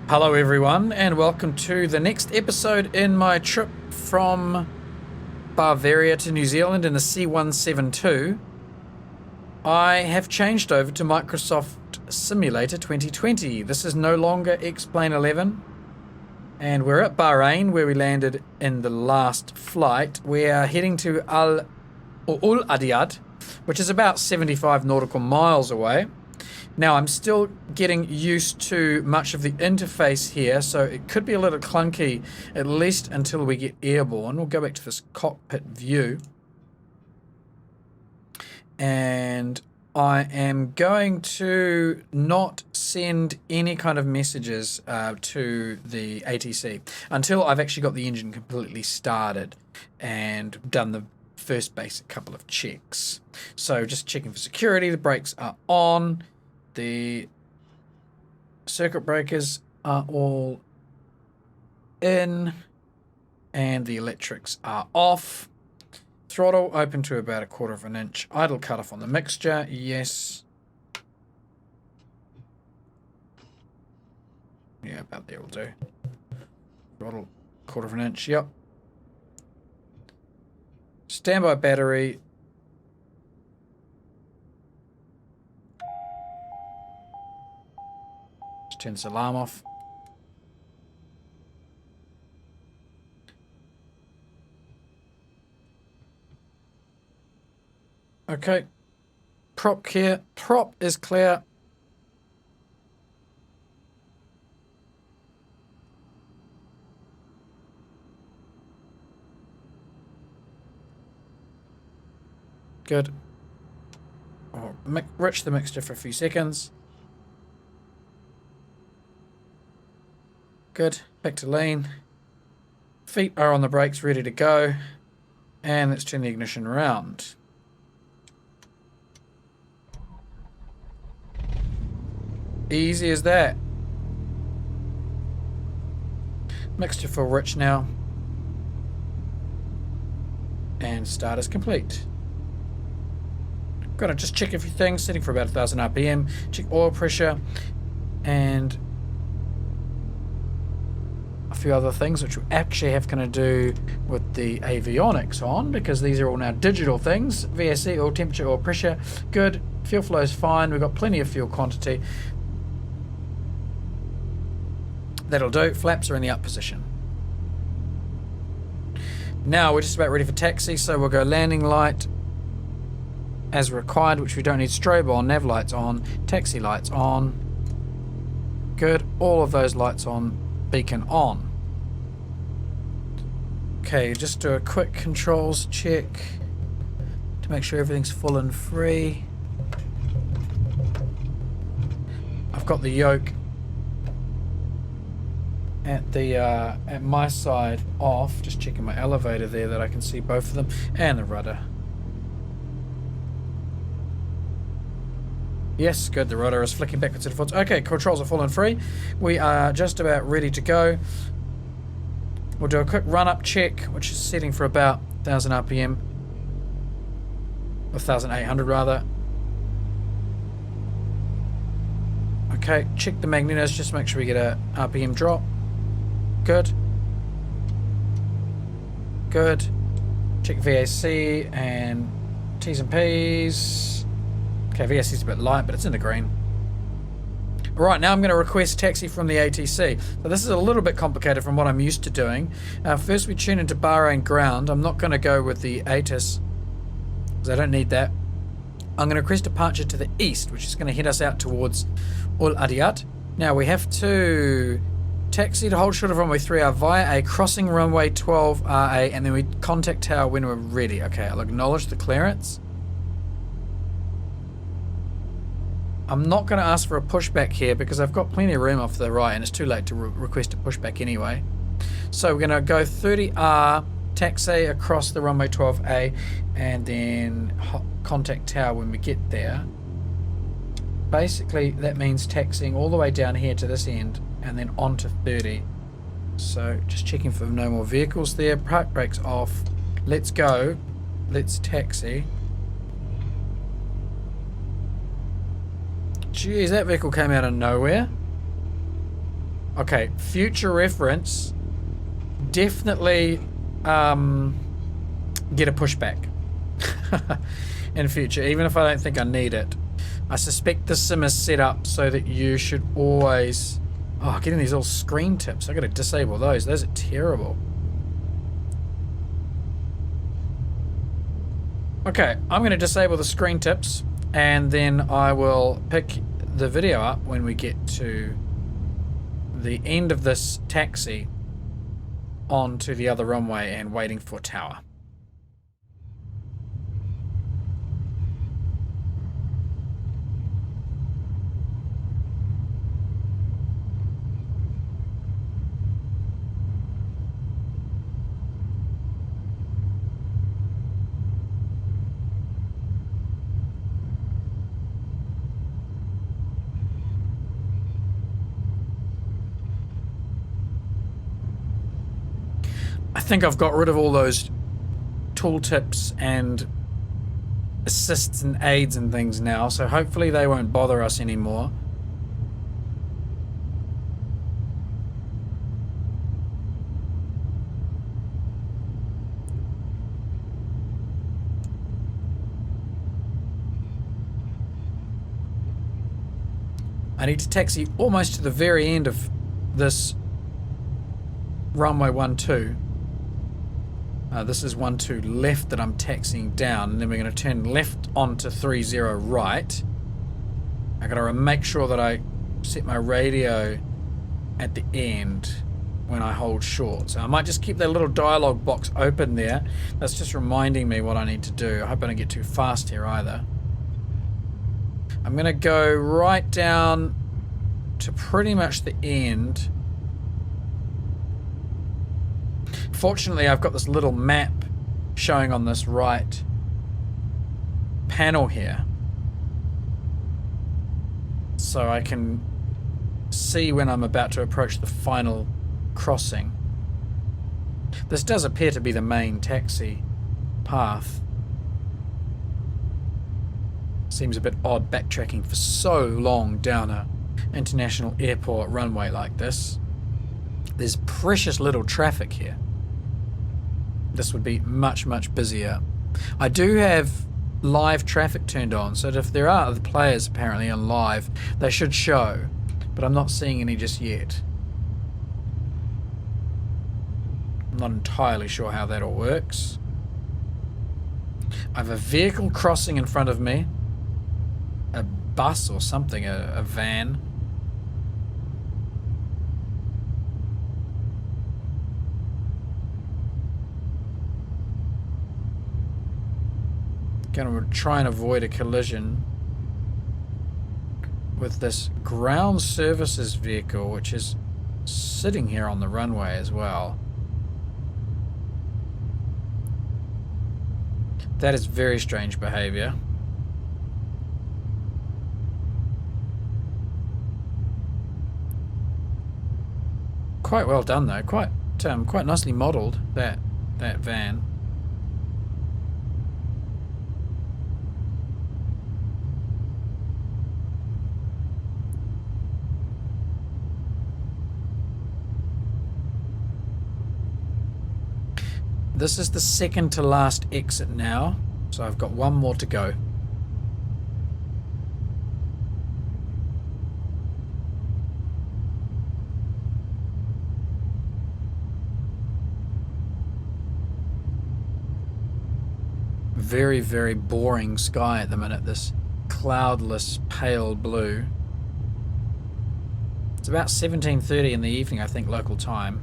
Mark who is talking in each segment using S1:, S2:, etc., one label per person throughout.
S1: Hello everyone and welcome to the next episode in my trip from Bavaria to New Zealand in the C172. I have changed over to Microsoft Simulator 2020. This is no longer Xplane 11 and we're at Bahrain where we landed in the last flight. We are heading to Ul-Adiad, which is about 75 nautical miles away. Now, I'm still getting used to much of the interface here, so it could be a little clunky, at least until we get airborne. We'll go back to this cockpit view. And I am going to not send any kind of messages to the ATC until I've actually got the engine completely started and done the first basic couple of checks. So just checking for security, the brakes are on. The circuit breakers are all in and the electrics are off. Throttle open to about 1/4 of an inch. Idle cutoff on the mixture, yes. Yeah, about there will do. Throttle 1/4 of an inch, yep. Standby battery. Turn this alarm off. Okay. Prop clear. Prop is clear. Good. Oh, rich the mixture for a few seconds. Good. Back to lean. Feet are on the brakes, ready to go. And let's turn the ignition around. Easy as that. Mixture full rich now. And start is complete. Gonna just check a few things, setting for about 1000 RPM. Check oil pressure. And a few other things which we actually have to do with the avionics on, because these are all now digital things. VSC, oil temperature, oil pressure, good. Fuel flow is fine. We've got plenty of fuel quantity. That'll do. Flaps are in the up position. Now we're just about ready for taxi, so we'll go landing light as required, which we don't need. Strobe on, nav lights on, taxi lights on. Good. All of those lights on. Beacon on. Okay, just do a quick controls check to make sure everything's full and free. I've got the yoke at my side off, just checking my elevator there that I can see both of them, and the rudder. Yes, good, the rudder is flicking backwards and forwards. Okay, controls are full and free. We are just about ready to go. We'll do a quick run-up check, which is setting for about 1000 RPM. Or 1800 rather. Okay, check the magnetos, just make sure we get a RPM drop. Good. Good. Check VAC and T's and P's. Okay, VSC is a bit light, but it's in the green. Right, now I'm going to request taxi from the ATC. So this is a little bit complicated from what I'm used to doing. First we tune into Bahrain ground. I'm not going to go with the ATIS, because I don't need that. I'm going to request departure to the east, which is going to head us out towards Ul-Adiad. Now we have to taxi to hold short of runway 3R via a crossing runway 12RA, and then we contact tower when we're ready. Okay, I'll acknowledge the clearance. I'm not going to ask for a pushback here because I've got plenty of room off to the right and it's too late to request a pushback anyway. So we're going to go 30R, taxi across the runway 12A, and then contact tower when we get there. Basically that means taxiing all the way down here to this end and then on to 30. So just checking for no more vehicles there. Park brakes off. Let's go. Let's taxi. Jeez, that vehicle came out of nowhere. Okay, future reference. Definitely get a pushback in future, even if I don't think I need it. I suspect the sim is set up so that you should always... Oh, getting these little screen tips. I gotta disable those. Those are terrible. Okay, I'm gonna disable the screen tips, and then I will pick the video up when we get to the end of this taxi onto the other runway and waiting for tower. I think I've got rid of all those tooltips and assists and aids and things now, so hopefully they won't bother us anymore. I need to taxi almost to the very end of this runway 12. This is 12 left that I'm taxiing down, and then we're going to turn left onto 30 right. I got to make sure that I set my radio at the end when I hold short. So I might just keep that little dialogue box open there. That's just reminding me what I need to do. I hope I don't get too fast here either. I'm going to go right down to pretty much the end. Fortunately, I've got this little map showing on this right panel here, so I can see when I'm about to approach the final crossing. This does appear to be the main taxi path. Seems a bit odd backtracking for so long down a international airport runway like this. There's precious little traffic here. This would be much, much busier. I do have live traffic turned on, so that if there are other players apparently on live, they should show, but I'm not seeing any just yet. I'm not entirely sure how that all works. I have a vehicle crossing in front of me. A bus or something, a van. Gonna try and avoid a collision with this ground services vehicle, which is sitting here on the runway as well. That is very strange behavior. Quite well done though. Quite nicely modelled, that van. This is the second to last exit now, so I've got one more to go. Very, very boring sky at the minute, this cloudless pale blue. It's about 17:30 in the evening, I think, local time.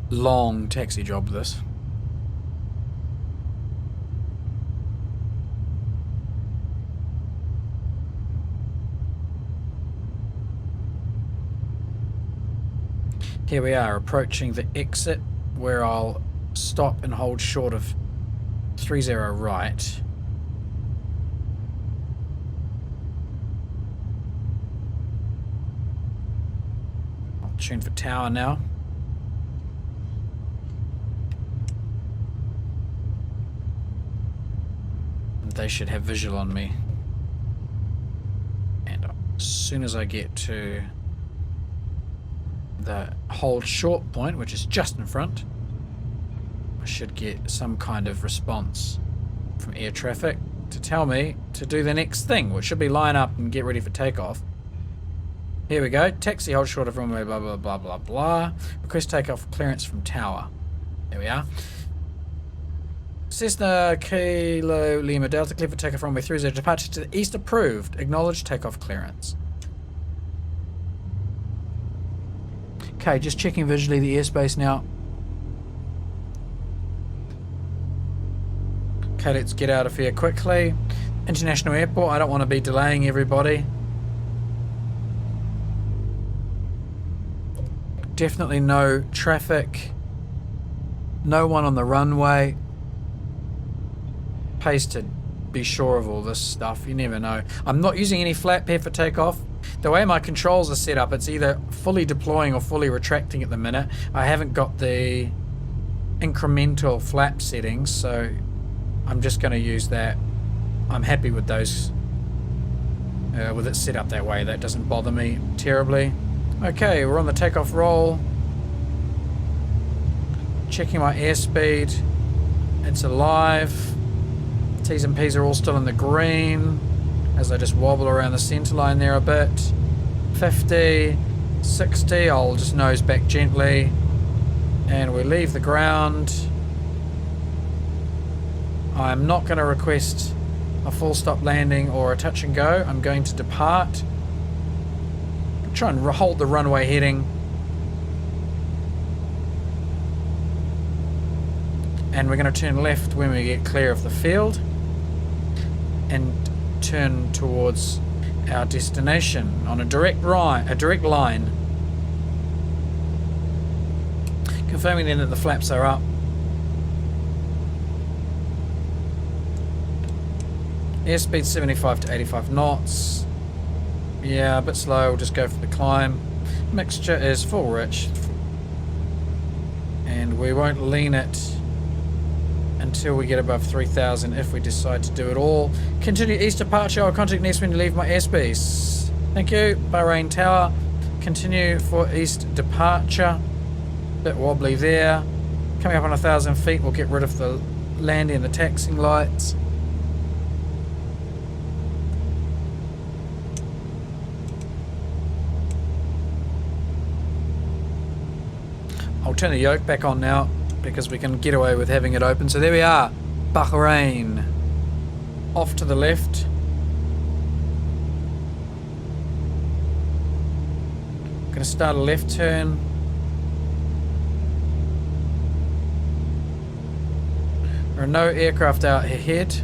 S1: long taxi job, this. Here we are, approaching the exit, where I'll stop and hold short of 30 right. I'll tune for tower now. And they should have visual on me. And as soon as I get to the hold short point, which is just in front, I should get some kind of response from air traffic to tell me to do the next thing, which should be line up and get ready for takeoff. Here we go. Taxi hold short of runway, blah, blah, blah, blah, blah. Request takeoff clearance from tower. There we are. Cessna Kilo Lima Delta, clear for takeoff runway 30, departure to the east approved. Acknowledge takeoff clearance. Okay, just checking visually the airspace now. Okay, let's get out of here quickly. International airport, I don't want to be delaying everybody. Definitely no traffic. No one on the runway. Pays to be sure of all this stuff, you never know. I'm not using any flap here for takeoff. The way my controls are set up, it's either fully deploying or fully retracting at the minute. I haven't got the incremental flap settings, so I'm just going to use that. I'm happy with those, with it set up that way. That doesn't bother me terribly. Okay, we're on the takeoff roll. Checking my airspeed. It's alive. T's and P's are all still in the green as I just wobble around the center line there a bit. 50, 60, I'll just nose back gently. And we leave the ground. I'm not going to request a full stop landing or a touch and go. I'm going to depart. Try and hold the runway heading. And we're going to turn left when we get clear of the field. And turn towards our destination on a direct line. Confirming then that the flaps are up. Airspeed 75 to 85 knots. Yeah, a bit slow, we'll just go for the climb. Mixture is full rich. And we won't lean it until we get above 3,000 if we decide to do it all. Continue east departure. I'll contact next when you leave my airspace. Thank you. Bahrain Tower. Continue for east departure. Bit wobbly there. Coming up on 1,000 feet, we'll get rid of the landing and the taxiing lights. I'll turn the yoke back on now, because we can get away with having it open. So there we are, Bahrain. Off to the left. Going to start a left turn. There are no aircraft out ahead.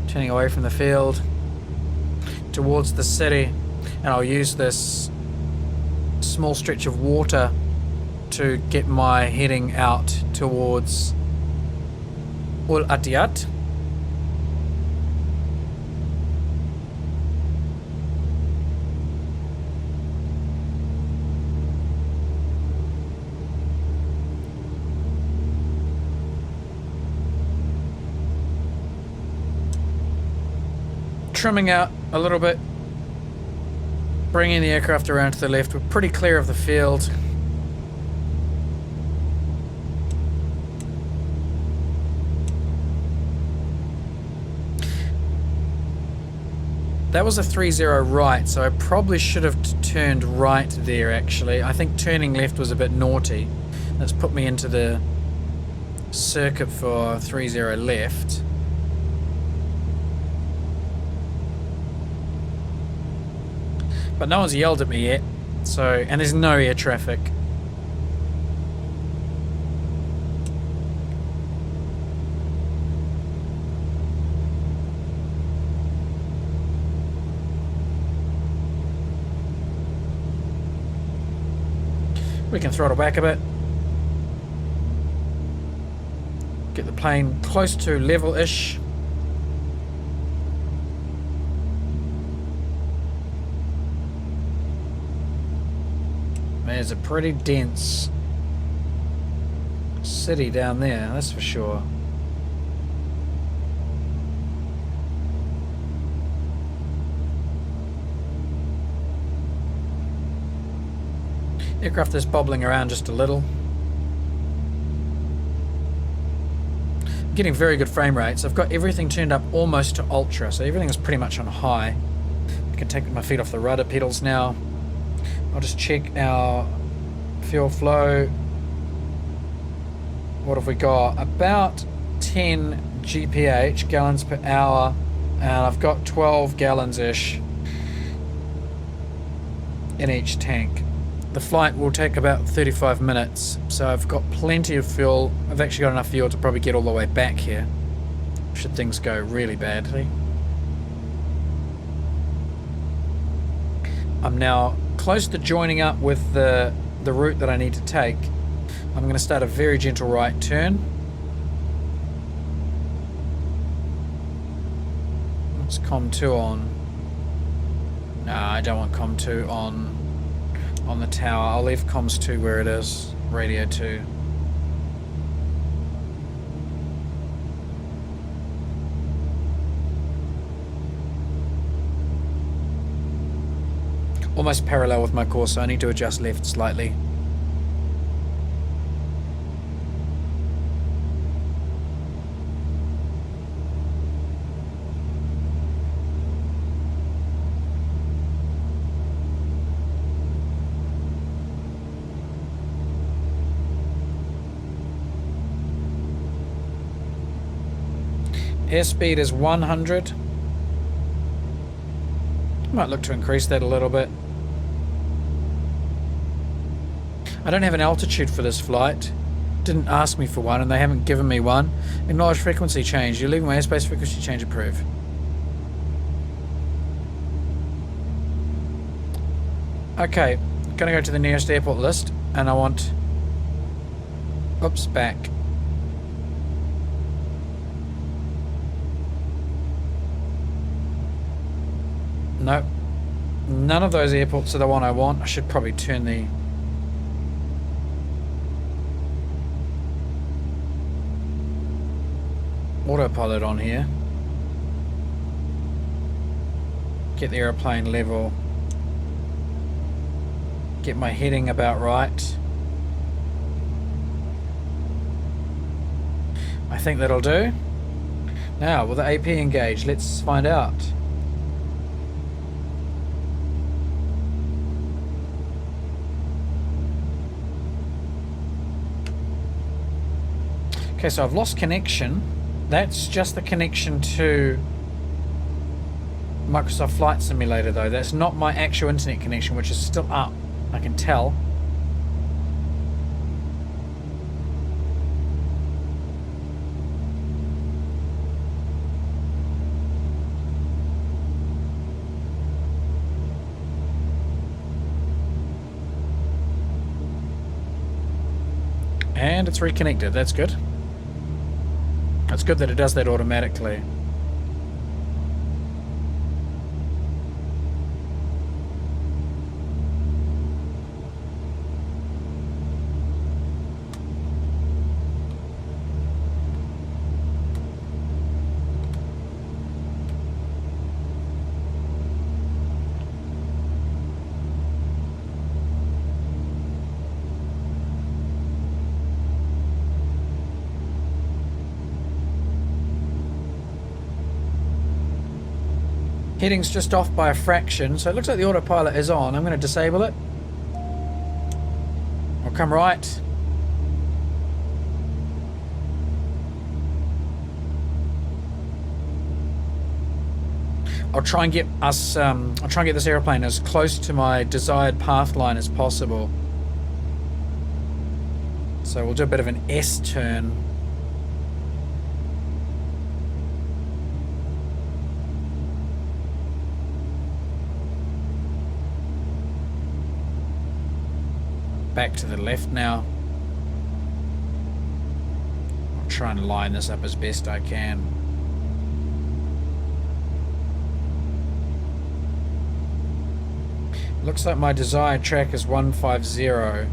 S1: Turning away from the field towards the city, and I'll use this small stretch of water to get my heading out towards Ul-Adiad. Trimming out a little bit, bringing the aircraft around to the left. We're pretty clear of the field. That was a 30 right, so I probably should have turned right there actually. I think turning left was a bit naughty. That's put me into the circuit for 30 left. But no one's yelled at me yet, so, and there's no air traffic. We can throttle back a bit. Get the plane close to level-ish. There's a pretty dense city down there, that's for sure. Aircraft is bobbling around just a little. I'm getting very good frame rates. I've got everything turned up almost to ultra, so everything is pretty much on high. I can take my feet off the rudder pedals now. I'll just check our fuel flow. What have we got? About 10 GPH, gallons per hour, and I've got 12 gallons-ish in each tank. The flight will take about 35 minutes, so I've got plenty of fuel. I've actually got enough fuel to probably get all the way back here, should things go really badly. I'm now close to joining up with the route that I need to take. I'm going to start a very gentle right turn. Let's COM2 on. No, I don't want COM2 on the tower. I'll leave comms 2 where it is, radio 2. Almost parallel with my course, so I need to adjust left slightly. Airspeed is 100. Might look to increase that a little bit. I don't have an altitude for this flight. Didn't ask me for one, and they haven't given me one. Acknowledge frequency change. You're leaving my airspace. Frequency change approved. Okay, I'm gonna go to the nearest airport list, and I want... Oops, back. Nope. None of those airports are the one I want. I should probably turn the... autopilot on here. Get the aeroplane level. Get my heading about right. I think that'll do. Now, will the AP engage? Let's find out. Okay, so I've lost connection. That's just the connection to Microsoft Flight Simulator though. That's not my actual internet connection, which is still up. I can tell. And it's reconnected. That's good. It's good that it does that automatically. Heading's just off by a fraction, so it looks like the autopilot is on. I'm going to disable it. I'll come right. I'll try and get us, I'll try and get this airplane as close to my desired path line as possible. So we'll do a bit of an S turn. Back to the left now. I'll try and line this up as best I can. Looks like my desired track is 150.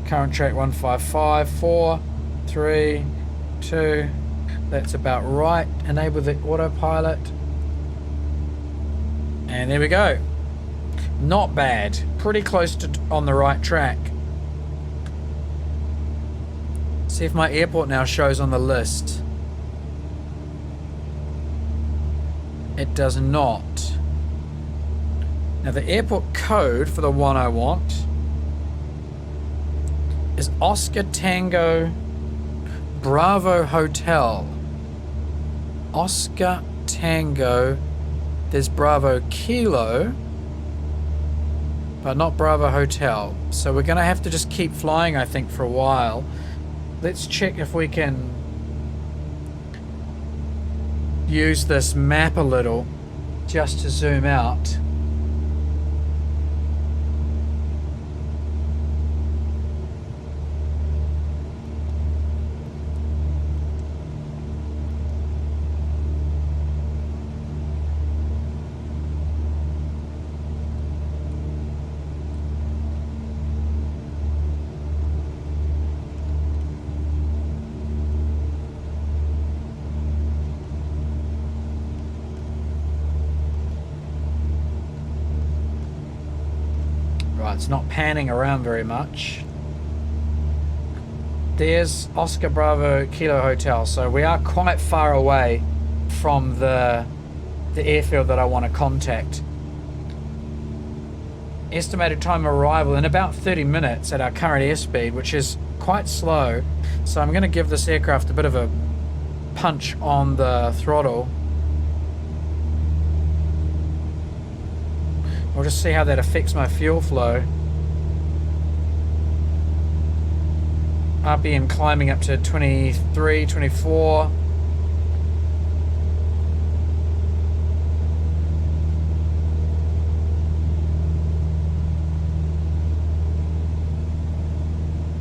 S1: Current track 155, 4, 3, 2. That's about right. Enable the autopilot. And there we go. Not bad. Pretty close to on the right track. See if my airport now shows on the list. It does not. Now the airport code for the one I want is Oscar Tango Bravo Hotel. Oscar Tango. There's Bravo Kilo, but not Bravo Hotel. So we're going to have to just keep flying, I think, for a while. Let's check if we can use this map a little just to zoom out. It's not panning around very much. There's Oscar Bravo Kilo Hotel, so we are quite far away from the airfield that I want to contact. Estimated time of arrival in about 30 minutes at our current airspeed, which is quite slow. So I'm going to give this aircraft a bit of a punch on the throttle. We'll just see how that affects my fuel flow. RPM climbing up to 23, 24.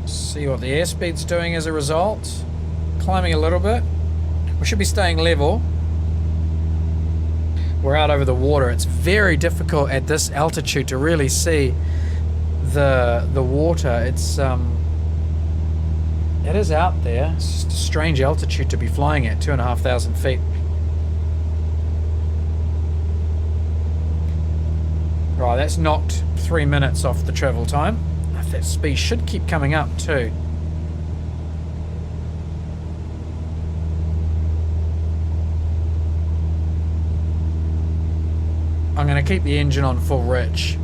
S1: See what the airspeed's doing as a result. Climbing a little bit. We should be staying level. We're out over the water. It's very difficult at this altitude to really see the water. It's it is out there. It's just a strange altitude to be flying at, 2,500 feet. Right, that's knocked 3 minutes off the travel time. That speed should keep coming up too. I'm going to keep the engine on full rich.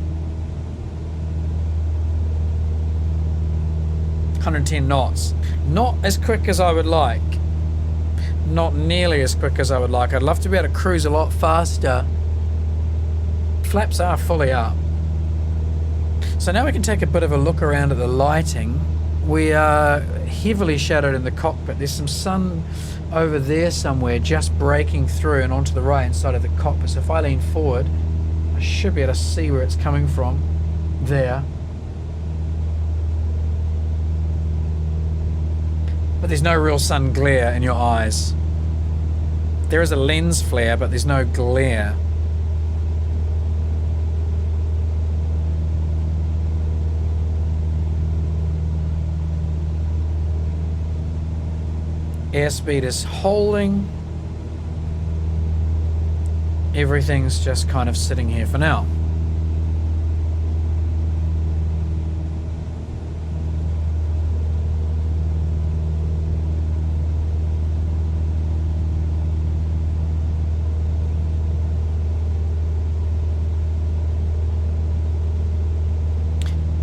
S1: 110 knots. Not as quick as I would like. Not nearly as quick as I would like. I'd love to be able to cruise a lot faster. Flaps are fully up. So now we can take a bit of a look around at the lighting. We are heavily shadowed in the cockpit. There's some sun over there somewhere just breaking through and onto the right hand side of the cockpit. So if I lean forward, I should be able to see where it's coming from. There. But there's no real sun glare in your eyes. There is a lens flare, but there's no glare. Airspeed is holding. Everything's just kind of sitting here for now.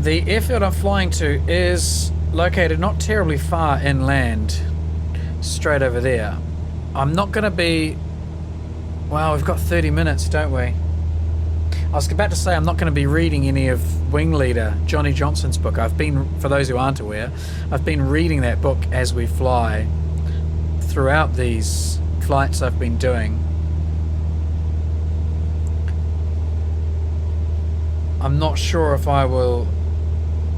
S1: The airfield I'm flying to is located not terribly far inland. straight over there. I'm not going to be... Wow, we've got 30 minutes, don't we? I was about to say I'm not going to be reading any of Wing Leader, Johnny Johnson's book. For those who aren't aware, I've been reading that book as we fly throughout these flights I've been doing. I'm not sure if I will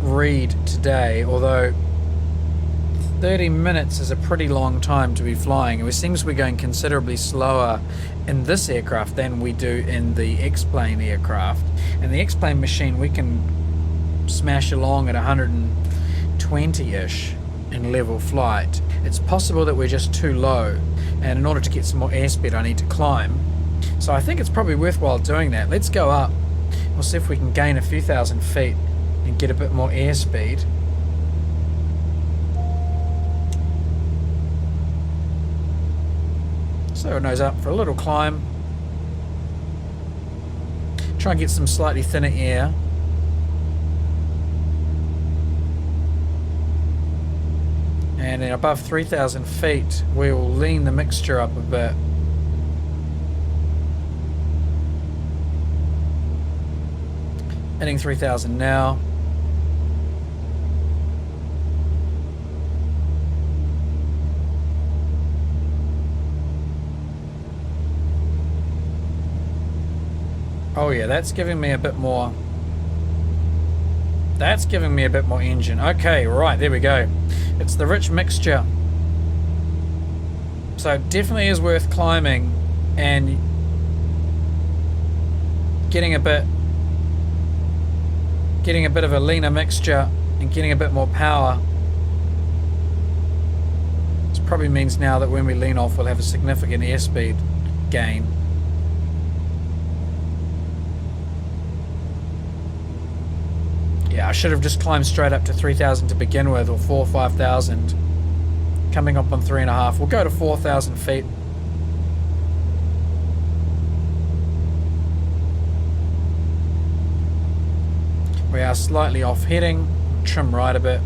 S1: read today, although 30 minutes is a pretty long time to be flying. It seems we're going considerably slower in this aircraft than we do in the Xplane aircraft. In the Xplane machine we can smash along at 120-ish in level flight. It's possible that we're just too low, and in order to get some more airspeed I need to climb. So I think it's probably worthwhile doing that. Let's go up. We'll see if we can gain a few thousand feet and get a bit more airspeed. So nose up for a little climb. Try and get some slightly thinner air. And then above 3,000 feet we will lean the mixture up a bit. Hitting 3,000 now. Oh yeah, that's giving me a bit more. That's giving me a bit more engine. Okay, right, there we go. It's the rich mixture. So it definitely is worth climbing and getting a bit of a leaner mixture and getting a bit more power. This probably means now that when we lean off we'll have a significant airspeed gain. Yeah, I should have just climbed straight up to 3,000 to begin with, or 4,000 or 5,000. Coming up on 3.5. We'll go to 4,000 feet. We are slightly off heading. Trim right a bit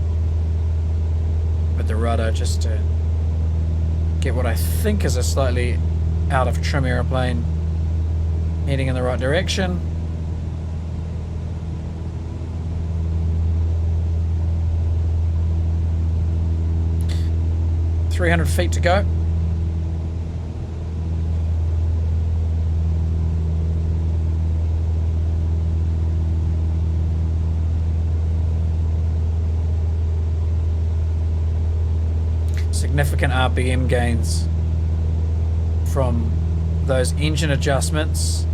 S1: with the rudder just to get what I think is a slightly out of trim aeroplane heading in the right direction. .300 feet to go. Significant RPM gains from those engine adjustments.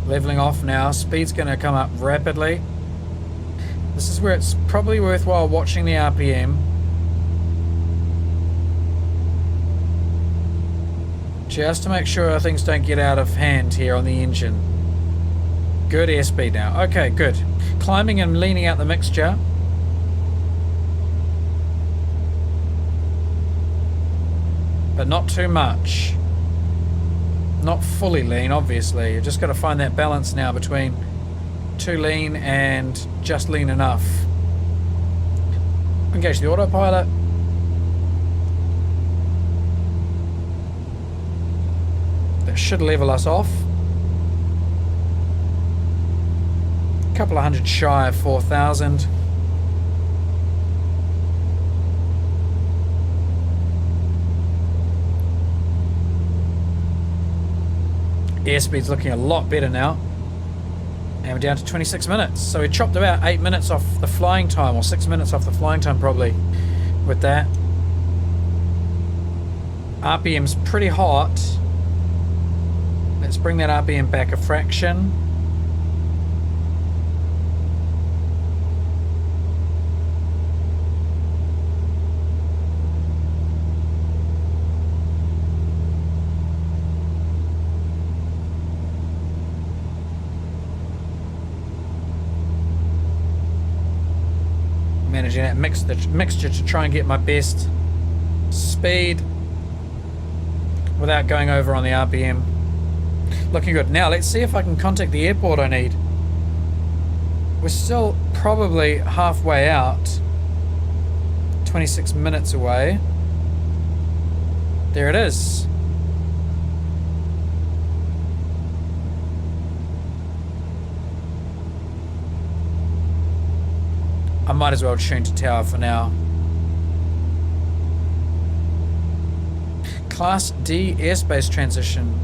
S1: Leveling off now. Speed's going to come up rapidly. This is where it's probably worthwhile watching the RPM. Just to make sure things don't get out of hand here on the engine. Good airspeed now. Okay, good. Climbing and leaning out the mixture. But not too much. Not fully lean, obviously. You've just got to find that balance now between too lean and just lean enough. Engage the autopilot. Should level us off. A couple of hundred shy of 4,000. Airspeed's looking a lot better now. And we're down to 26 minutes. So we chopped about 8 minutes off the flying time, or 6 minutes off the flying time probably with that. RPM's pretty hot. Let's bring that RPM back a fraction. Managing that mixture to try and get my best speed without going over on the RPM. Looking good. Now let's see if I can contact the airport I need. We're still probably halfway out. 26 minutes away. There it is. I might as well tune to tower for now. Class D airspace transition.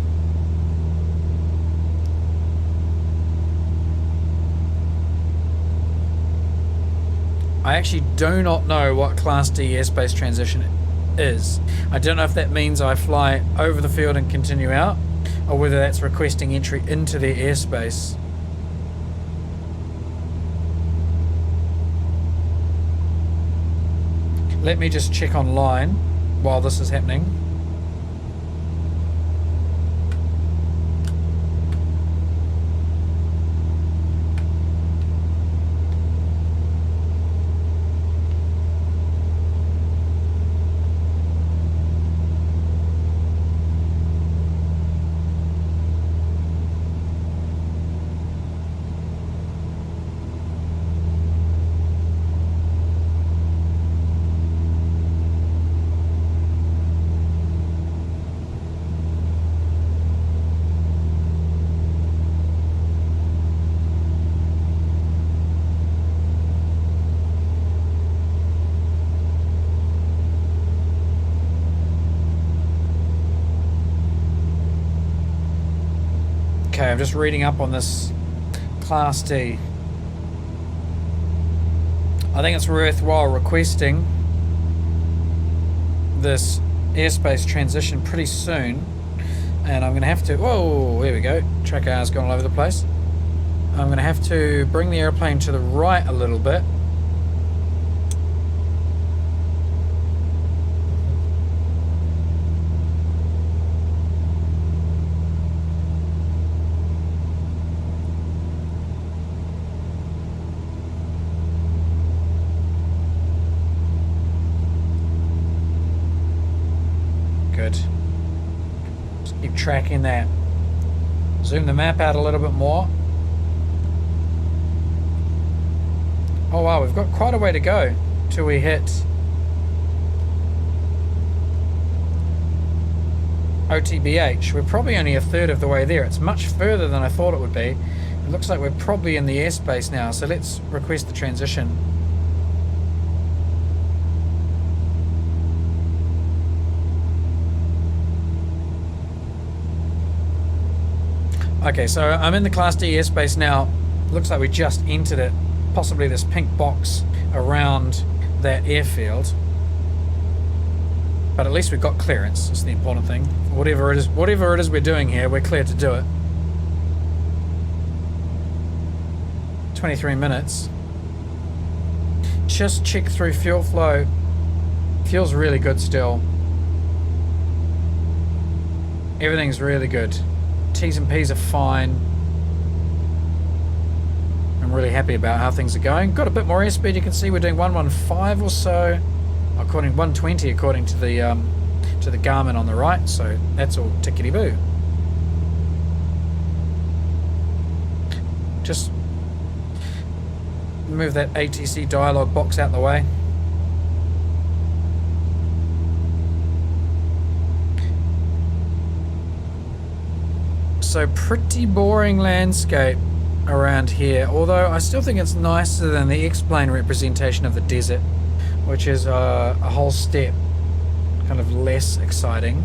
S1: I actually do not know what Class D airspace transition is. I don't know if that means I fly over the field and continue out, or whether that's requesting entry into their airspace. Let me just check online while this is happening. Okay, I'm just reading up on this Class D. I think it's worthwhile requesting this airspace transition pretty soon. And I'm going to have to... Whoa, there we go. Track hour's gone all over the place. I'm going to have to bring the airplane to the right a little bit. Good. Just keep tracking that. Zoom the map out a little bit more. Oh wow, we've got quite a way to go till we hit OTBH. We're probably only a third of the way there. It's much further than I thought it would be. It looks like we're probably in the airspace now, so let's request the transition. Okay, so I'm in the Class D airspace now. Looks like we just entered it. Possibly this pink box around that airfield. But at least we've got clearance. That's the important thing. Whatever it is we're doing here, we're clear to do it. 23 minutes. Just check through fuel flow. Feels really good still. Everything's really good. T's and P's are fine. I'm really happy about how things are going. Got a bit more airspeed. You can see we're doing 115 or so, according 120 according to the Garmin on the right. So that's all tickety boo. Just move that ATC dialog box out the way. So pretty boring landscape around here, although I still think it's nicer than the Xplane representation of the desert, which is a whole step kind of less exciting.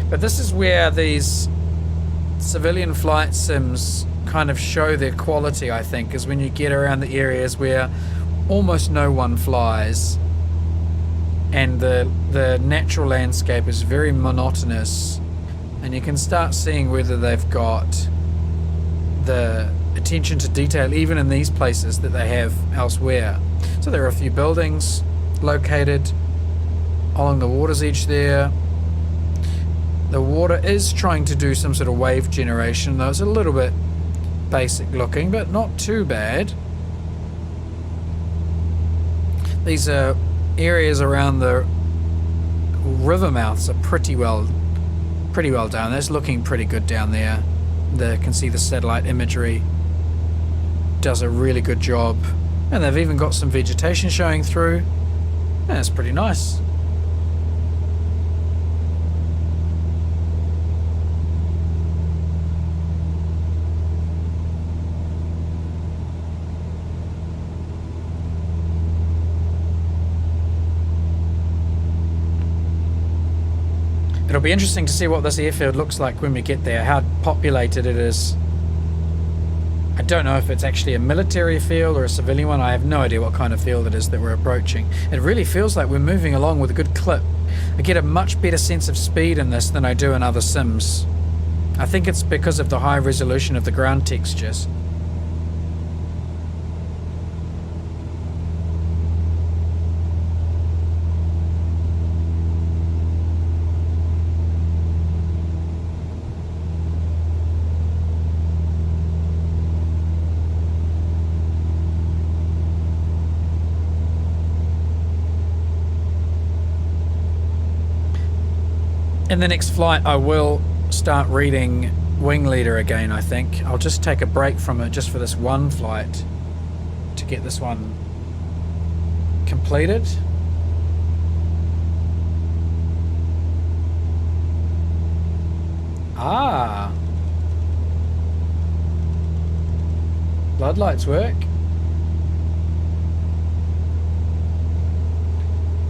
S1: But this is where these civilian flight sims kind of show their quality, I think, is when you get around the areas where almost no one flies and the natural landscape is very monotonous. And you can start seeing whether they've got the attention to detail even in these places that they have elsewhere. So there are a few buildings located along the water's edge there. The water is trying to do some sort of wave generation, though it's a little bit basic looking, but not too bad. These areas around the river mouths are pretty well down. That's looking pretty good down there. You can see the satellite imagery does a really good job, and they've even got some vegetation showing through. That's pretty nice. It'll be interesting to see what this airfield looks like when we get there, how populated it is. I don't know if it's actually a military field or a civilian one. I have no idea what kind of field it is that we're approaching. It really feels like we're moving along with a good clip. I get a much better sense of speed in this than I do in other sims. I think it's because of the high resolution of the ground textures. In the next flight, I will start reading Wing Leader again, I think. I'll just take a break from it just for this one flight to get this one completed. Ah. Floodlights work.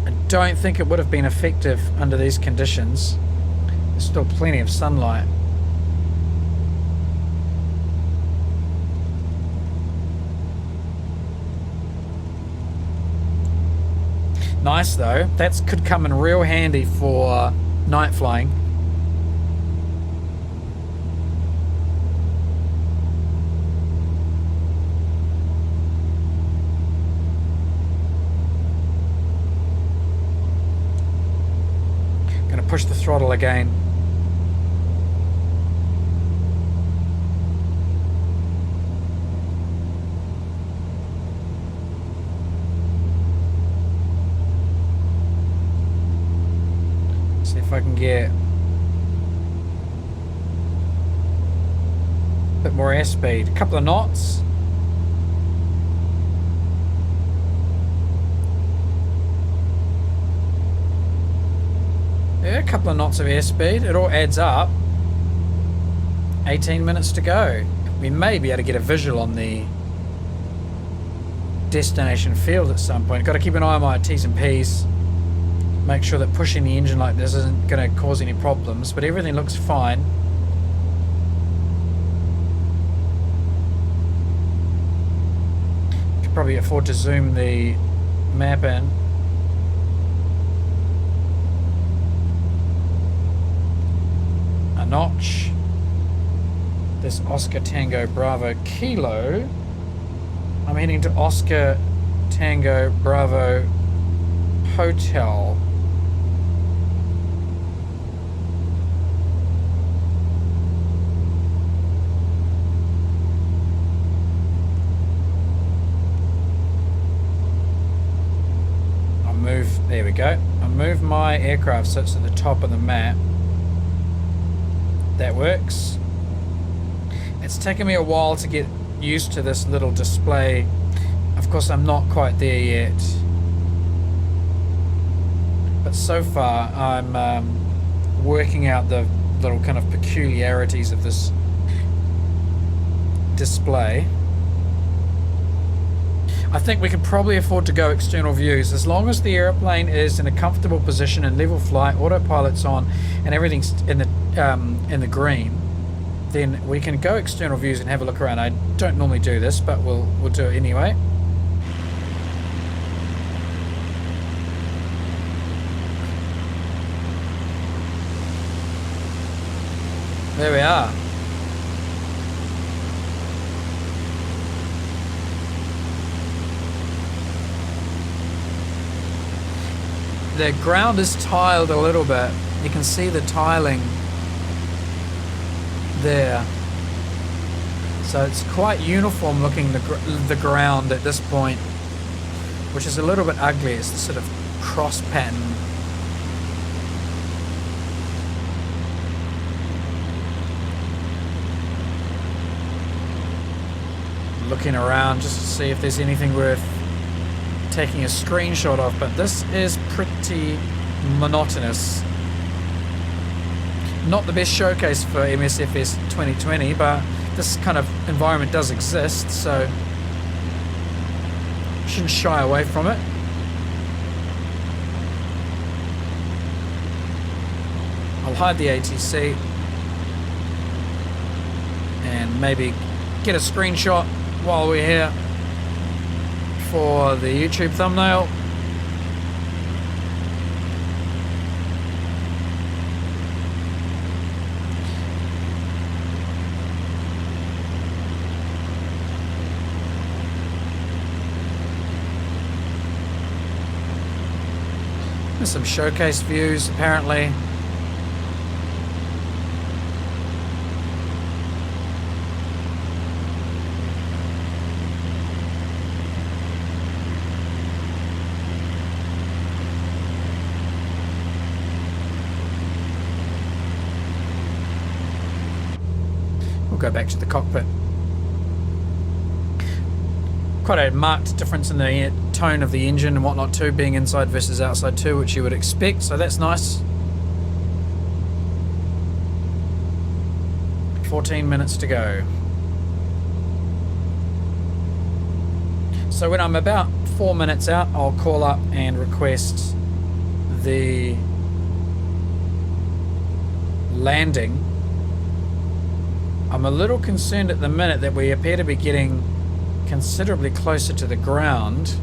S1: I don't think it would have been effective under these conditions. There's still plenty of sunlight. Nice though. That could come in real handy for night flying. Gonna push the throttle again. If I can get a bit more airspeed, a couple of knots. Yeah, a couple of knots of airspeed. It all adds up. 18 minutes to go. We may be able to get a visual on the destination field at some point. Got to keep an eye on my T's and P's. Make sure that pushing the engine like this isn't going to cause any problems, but everything looks fine. Could probably afford to zoom the map in. A notch. This Oscar Tango Bravo Kilo. I'm heading to Oscar Tango Bravo Hotel. There we go. I'll move my aircraft so it's at the top of the map. That works. It's taken me a while to get used to this little display. Of course, I'm not quite there yet. But so far, I'm working out the little kind of peculiarities of this display. I think we can probably afford to go external views as long as the airplane is in a comfortable position in level flight, autopilot's on, and everything's in the green. Then we can go external views and have a look around. I don't normally do this, but we'll do it anyway. There we are. The ground is tiled a little bit. You can see the tiling there. So it's quite uniform looking, the ground at this point, which is a little bit ugly. It's the sort of cross pattern. Looking around just to see if there's anything worth taking a screenshot of, but this is pretty monotonous. Not the best showcase for MSFS 2020, but this kind of environment does exist, so shouldn't shy away from it. I'll hide the ATC and maybe get a screenshot while we're here for the YouTube thumbnail. There's some showcase views apparently. We'll go back to the cockpit. Quite a marked difference in the tone of the engine and whatnot too, being inside versus outside too, which you would expect, so that's nice. 14 minutes to go. So when I'm about 4 minutes out, I'll call up and request the landing. I'm a little concerned at the minute that we appear to be getting considerably closer to the ground.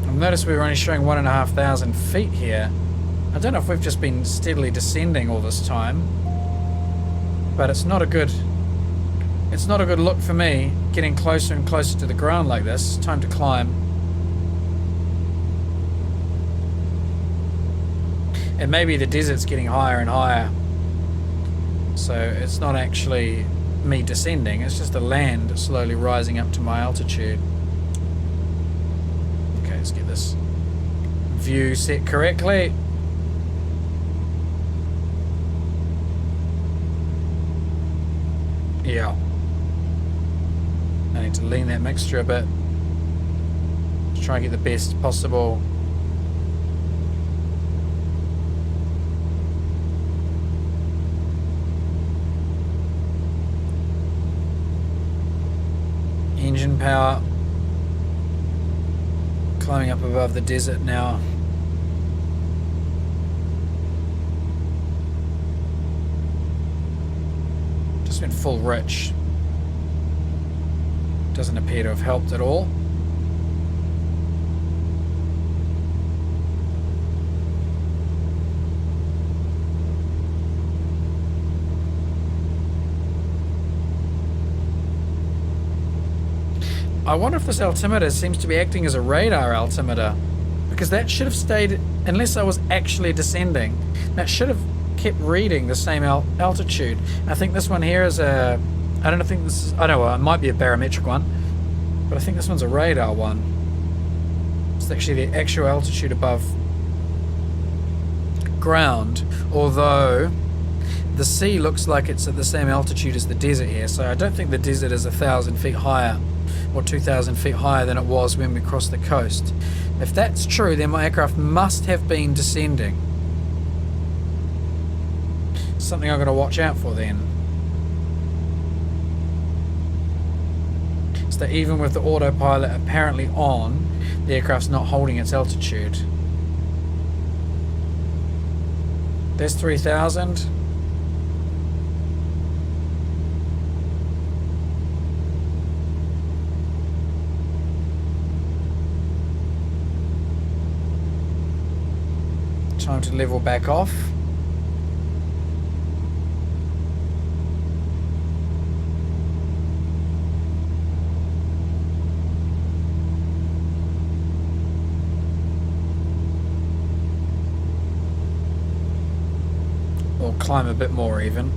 S1: I've noticed we were only showing 1,500 feet here. I don't know if we've just been steadily descending all this time, but it's not a good look for me, getting closer and closer to the ground like this. Time to climb. And maybe the desert's getting higher and higher. So it's not actually me descending, it's just the land slowly rising up to my altitude. Okay, let's get this view set correctly. Yeah. I need to lean that mixture a bit. Just try and get the best possible. Engine power. Climbing up above the desert now. Just went full rich. Doesn't appear to have helped at all. I wonder if this altimeter seems to be acting as a radar altimeter, because that should have stayed, unless I was actually descending, that should have kept reading the same altitude. I think this one here is a, I don't think this is, I don't know, it might be a barometric one, but I think this one's a radar one. It's actually the actual altitude above ground, although the sea looks like it's at the same altitude as the desert here, so I don't think the desert is 1,000 feet higher or 2,000 feet higher than it was when we crossed the coast. If that's true, then my aircraft must have been descending. Something I've got to watch out for then. So that even with the autopilot apparently on, the aircraft's not holding its altitude. There's 3,000. Time to level back off. Or climb a bit more even.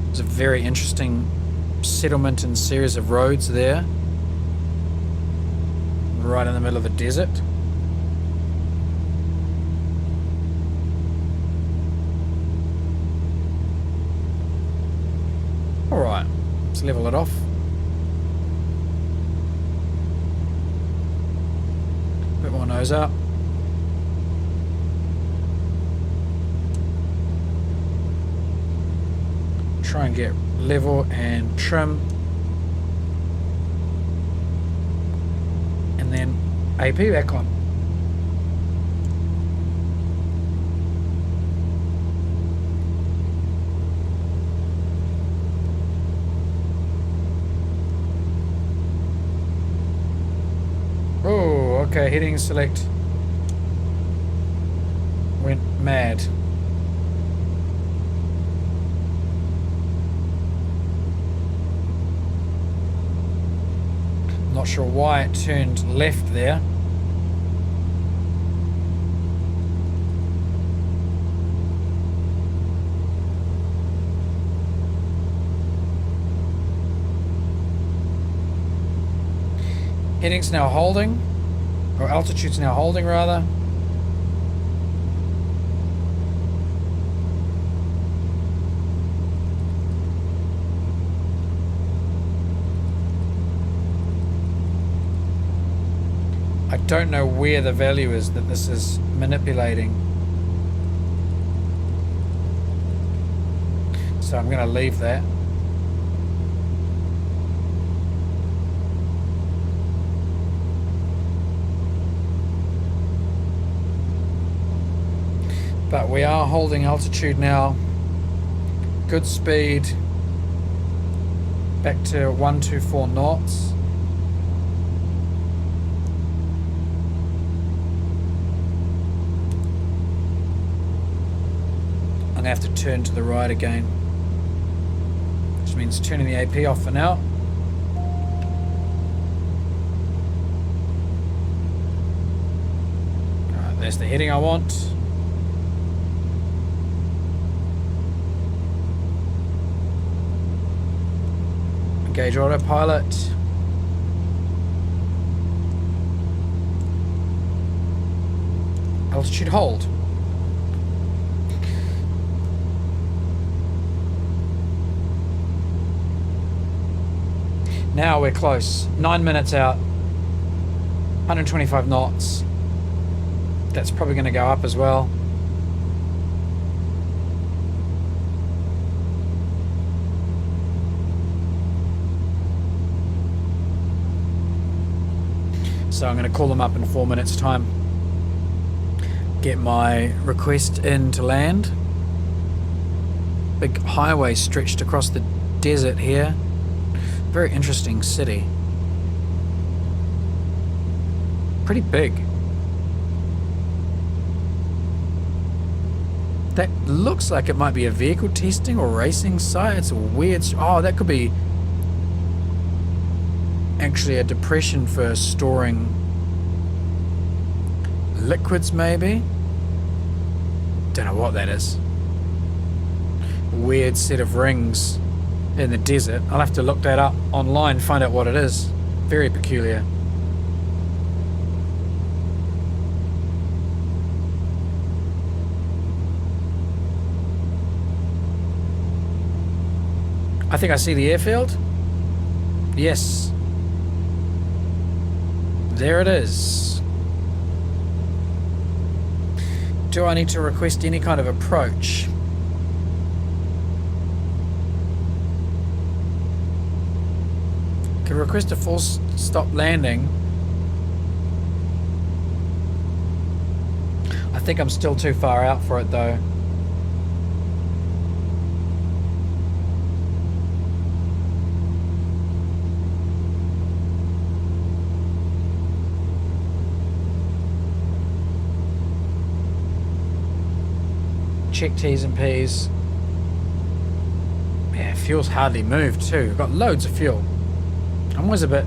S1: There's a very interesting settlement and series of roads there, right in the middle of the desert. Alright, let's level it off. Bit more nose up. try and get level and trim. And then AP back on. Oh, okay, heading select. Went mad. Not sure why it turned left there. Heading's now holding, or altitude's now holding rather. I don't know where the value is that this is manipulating. So I'm going to leave that. But we are holding altitude now. Good speed. Back to 124 knots. I'm going to have to turn to the right again, which means turning the AP off for now. Alright, there's the heading I want. Engage autopilot. Altitude hold. Now we're close. 9 minutes out. 125 knots. That's probably going to go up as well. So I'm going to call them up in 4 minutes time. Get my request in to land. Big highway stretched across the desert here. Very interesting city. Pretty big. That looks like it might be a vehicle testing or racing site. It's a weird... Oh, that could be actually a depression for storing liquids, maybe. Don't know what that is. Weird set of rings in the desert. I'll have to look that up online, find out what it is. Very peculiar. I think I see the airfield. Yes. There it is. Do I need to request any kind of approach? Can request a full stop landing. I think I'm still too far out for it though. Check T's and P's. Yeah, fuel's hardly moved too. I've got loads of fuel. I'm always a bit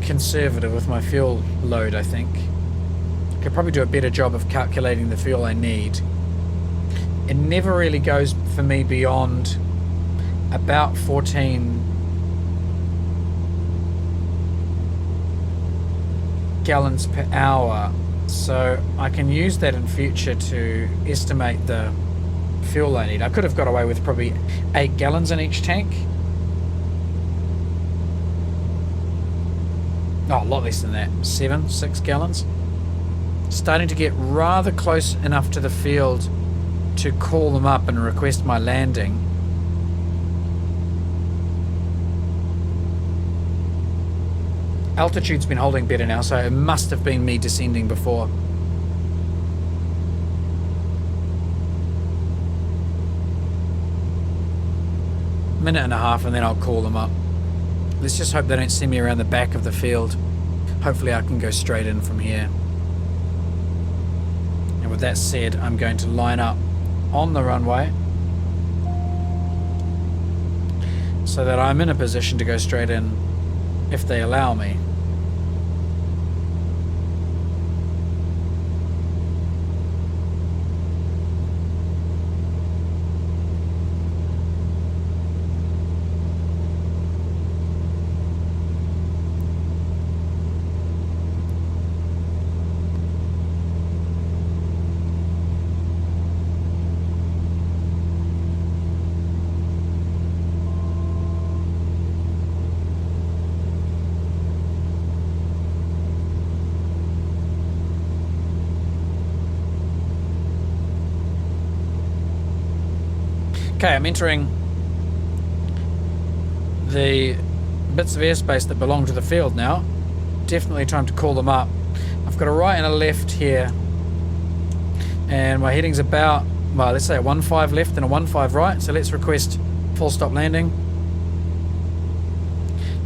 S1: conservative with my fuel load, I think. I could probably do a better job of calculating the fuel I need. It never really goes for me beyond about 14 gallons per hour. So I can use that in future to estimate the fuel I need. I could have got away with probably 8 gallons in each tank. Oh, a lot less than that. 6 gallons. Starting to get rather close enough to the field to call them up and request my landing. Altitude's been holding better now, so it must have been me descending before. Minute and a half and then I'll call them up. Let's just hope they don't send me around the back of the field. Hopefully I can go straight in from here. And with that said, I'm going to line up on the runway so that I'm in a position to go straight in if they allow me. Okay, I'm entering the bits of airspace that belong to the field now. Definitely time to call them up. I've got a right and a left here. And my heading's about, well, let's say a 1.5 left and a 1.5 right. So let's request full stop landing.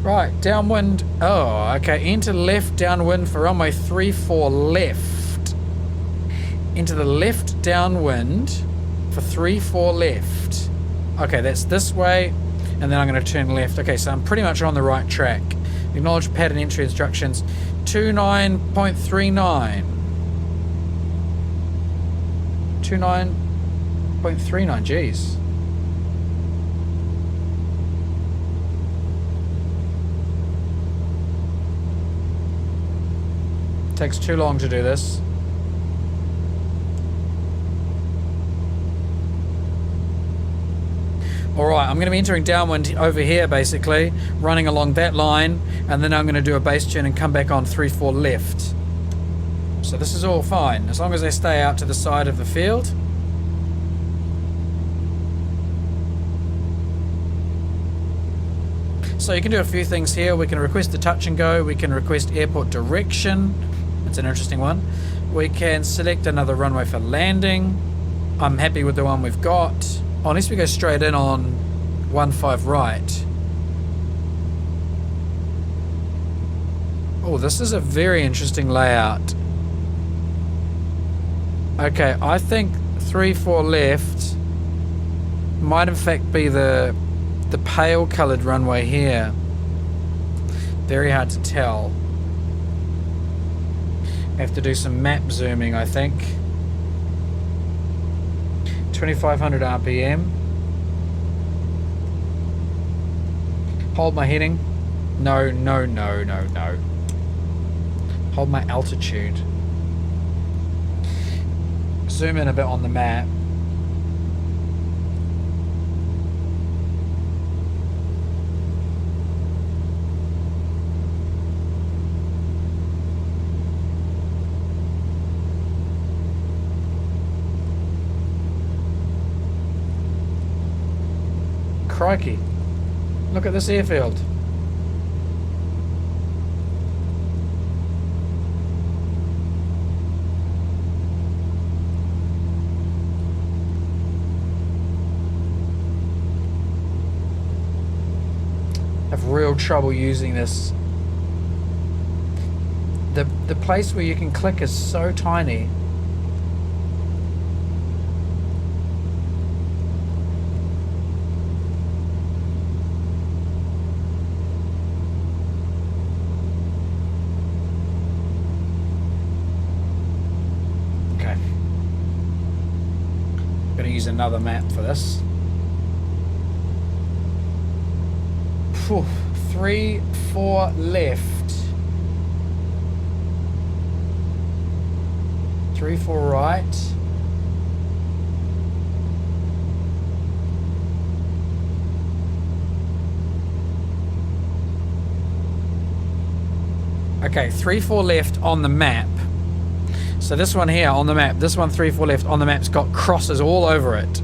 S1: Right, downwind. Oh, okay. Enter left downwind for runway 34 left. Into the left downwind for 34 left. Okay, that's this way, and then I'm going to turn left. Okay, so I'm pretty much on the right track. Acknowledge pattern entry instructions. 29.39. 29.39, geez. Takes too long to do this. Alright, I'm going to be entering downwind over here basically, running along that line, and then I'm going to do a base turn and come back on 3-4 left. So this is all fine, as long as I stay out to the side of the field. So you can do a few things here. We can request a touch and go, we can request airport direction, that's an interesting one. We can select another runway for landing. I'm happy with the one we've got. Unless we go straight in on 1.5 right. Oh, this is a very interesting layout. Okay, I think 3-4 left might in fact be the pale coloured runway here. Very hard to tell. Have to do some map zooming, I think. 2500 RPM. Hold my heading. No, no, no, no, no. Hold my altitude. Zoom in a bit on the map. Crikey. Look at this airfield. Have real trouble using this. The place where you can click is so tiny. Use another map for this. 3-4 left. 3-4 right. Okay, 3-4 left on the map. So this one here on the map, this one 3-4 left on the map's got crosses all over it.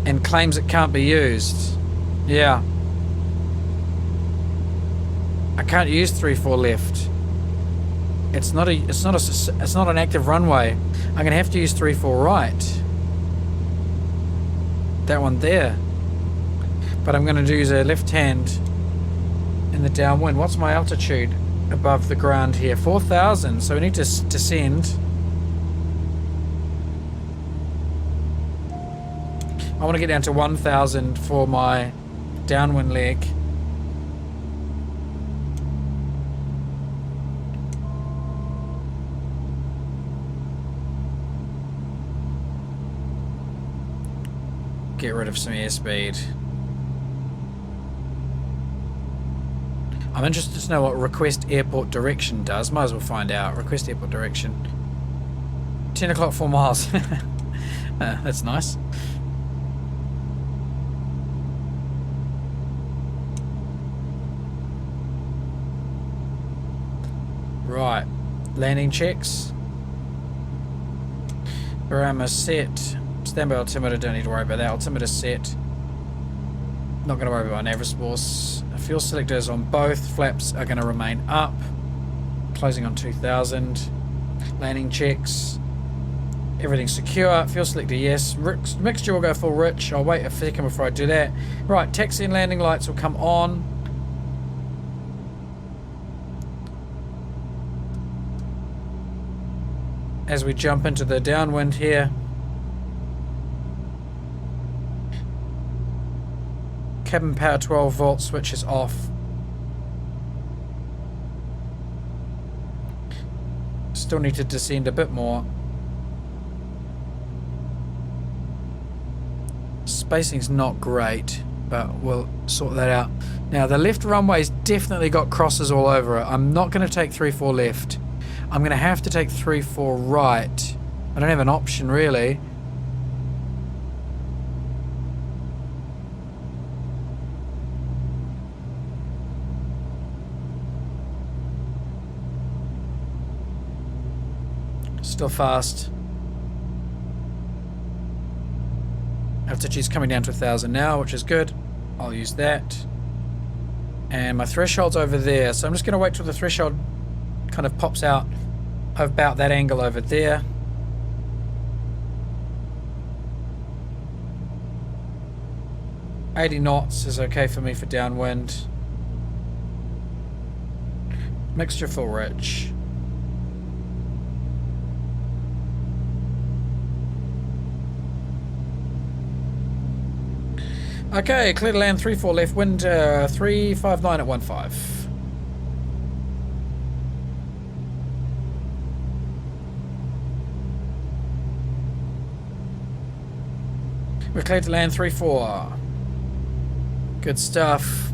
S1: And claims it can't be used. Yeah. I can't use 3-4 left. It's not an active runway. I'm gonna have to use 3-4 right. That one there. But I'm gonna use a left hand in the downwind. What's my altitude above the ground here? 4,000. So we need to descend. I want to get down to 1,000 for my downwind leg. Get rid of some airspeed. I'm interested to know what request airport direction does. Might as well find out. Request airport direction. 10 o'clock, 4 miles. That's nice. Right. Landing checks. Parameter set. Standby altimeter, don't need to worry about that. Altimeter set. Not going to worry about nav response. Fuel selectors on both flaps are going to remain up. Closing on 2,000. Landing checks. Everything's secure. Fuel selector, yes. Mixture will go full rich. I'll wait a second before I do that. Right, taxi and landing lights will come on. As we jump into the downwind here. Cabin power 12 volt switch is off. Still need to descend a bit more. Spacing's not great, but we'll sort that out. Now the left runway's definitely got crosses all over it. I'm not going to take 3-4 left. I'm going to have to take 3-4 right. I don't have an option really. Still fast. Altitude's coming down to 1,000 now, which is good. I'll use that. And my threshold's over there, so I'm just going to wait till the threshold kind of pops out about that angle over there. $80 knots is okay for me for downwind. Mixture full rich. Okay, clear to land 3-4 left, wind 359 at 15. We're clear to land 3-4. Good stuff.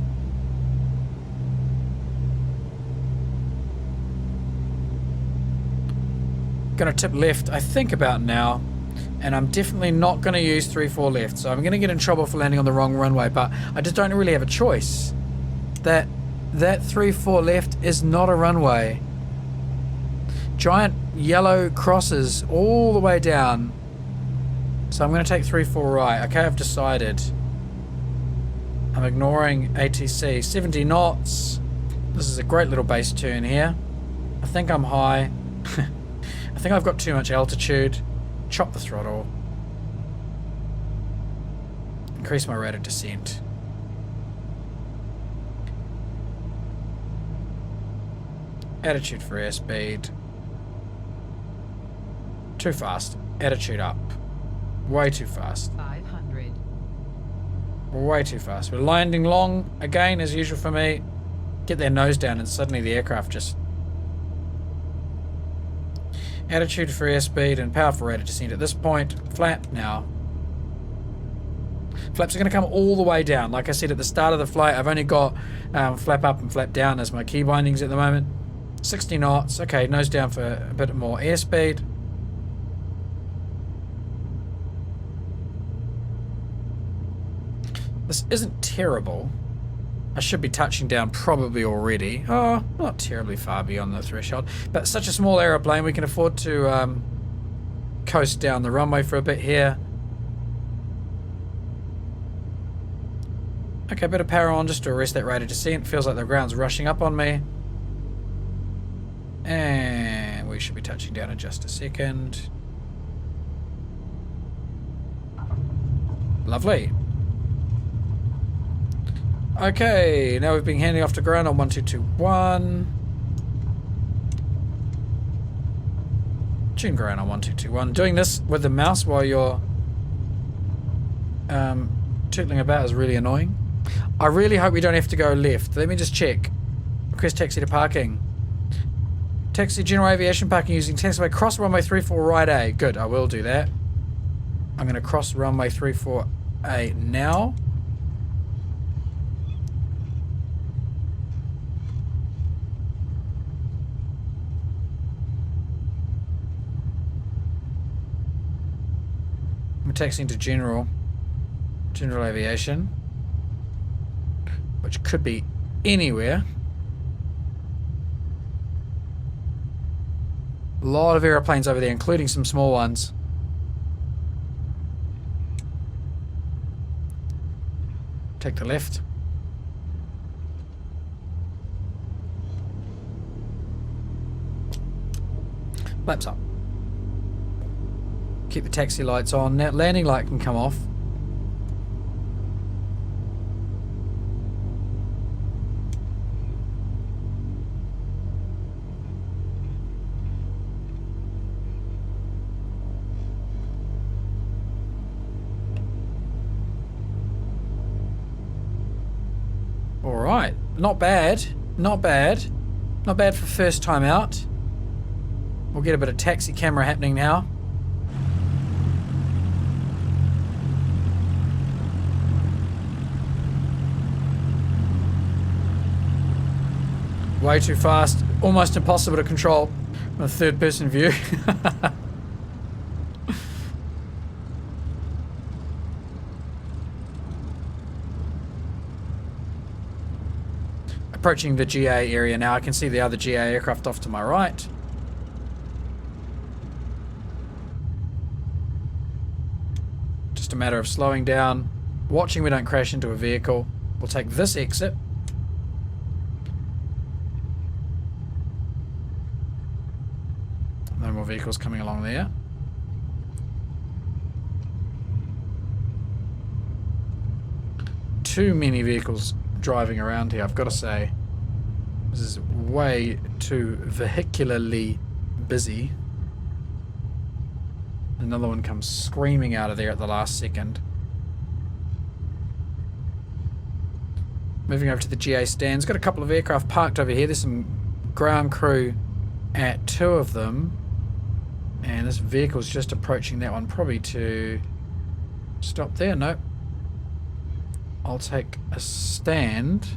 S1: Gonna tip left, I think about now. And I'm definitely not going to use 3-4 left. So I'm going to get in trouble for landing on the wrong runway. But I just don't really have a choice. That 3-4 left is not a runway. Giant yellow crosses all the way down. So I'm going to take 3-4 right. Okay, I've decided. I'm ignoring ATC. 70 knots. This is a great little base turn here. I think I'm high. I think I've got too much altitude. Chop the throttle. Increase my rate of descent. Attitude for airspeed. Too fast. Attitude up. Way too fast.
S2: 500.
S1: Way too fast. We're landing long again as usual for me. Get their nose down and suddenly the aircraft just... Attitude for airspeed and powerful rate of descent at this point. Flap now. Flaps are going to come all the way down. Like I said at the start of the flight, I've only got flap up and flap down as my key bindings at the moment. 60 knots. Okay, nose down for a bit more airspeed. This isn't terrible. I should be touching down probably already. Oh, not terribly far beyond the threshold. But such a small aeroplane, we can afford to coast down the runway for a bit here. Okay, bit of power on just to arrest that rate of descent. Feels like the ground's rushing up on me. And we should be touching down in just a second. Lovely. Okay, now we've been handing off to ground on 1221. Tune ground on 1221. Doing this with the mouse while you're tootling about is really annoying. I really hope we don't have to go left. Let me just check. Request taxi to parking. Taxi general aviation parking using taxiway. Cross runway 34 right A. Good, I will do that. I'm going to cross runway 34A now. I'm taxiing to general aviation, which could be anywhere. A lot of aeroplanes over there, including some small ones. Take the left. Flaps up. Keep the taxi lights on. Now landing light can come off. Alright, not bad. Not bad. Not bad for first time out. We'll get a bit of taxi camera happening now. Way too fast. Almost impossible to control from a third person view. Approaching the GA area now. I can see the other GA aircraft off to my right. Just a matter of slowing down, watching we don't crash into a vehicle. We'll take this exit. No more vehicles coming along there. Too many vehicles driving around here, I've got to say. This is way too vehicularly busy. Another one comes screaming out of there at the last second. Moving over to the GA stands. Got a couple of aircraft parked over here. There's some ground crew at 2 of them. And this vehicle's just approaching that one. Probably to stop there. Nope. I'll take a stand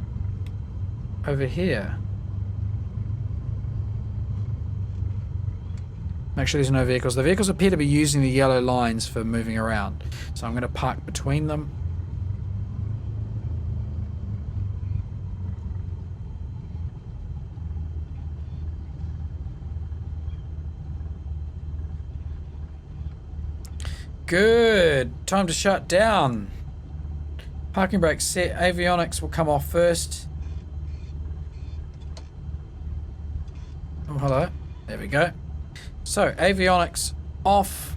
S1: over here. Make sure there's no vehicles. The vehicles appear to be using the yellow lines for moving around. So I'm going to park between them. Good. Time to shut down. Parking brake set. Avionics will come off first. Oh, hello. There we go. So, avionics off.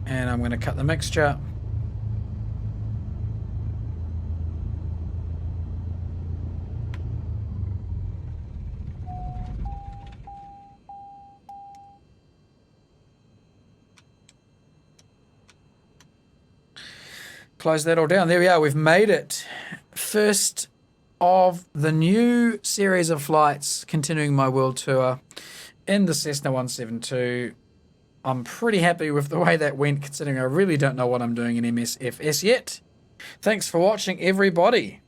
S1: And I'm going to cut the mixture. Close that all down. There we are. We've made it. First of the new series of flights continuing my world tour in the Cessna 172. I'm pretty happy with the way that went, considering I really don't know what I'm doing in MSFS yet. Thanks for watching, everybody.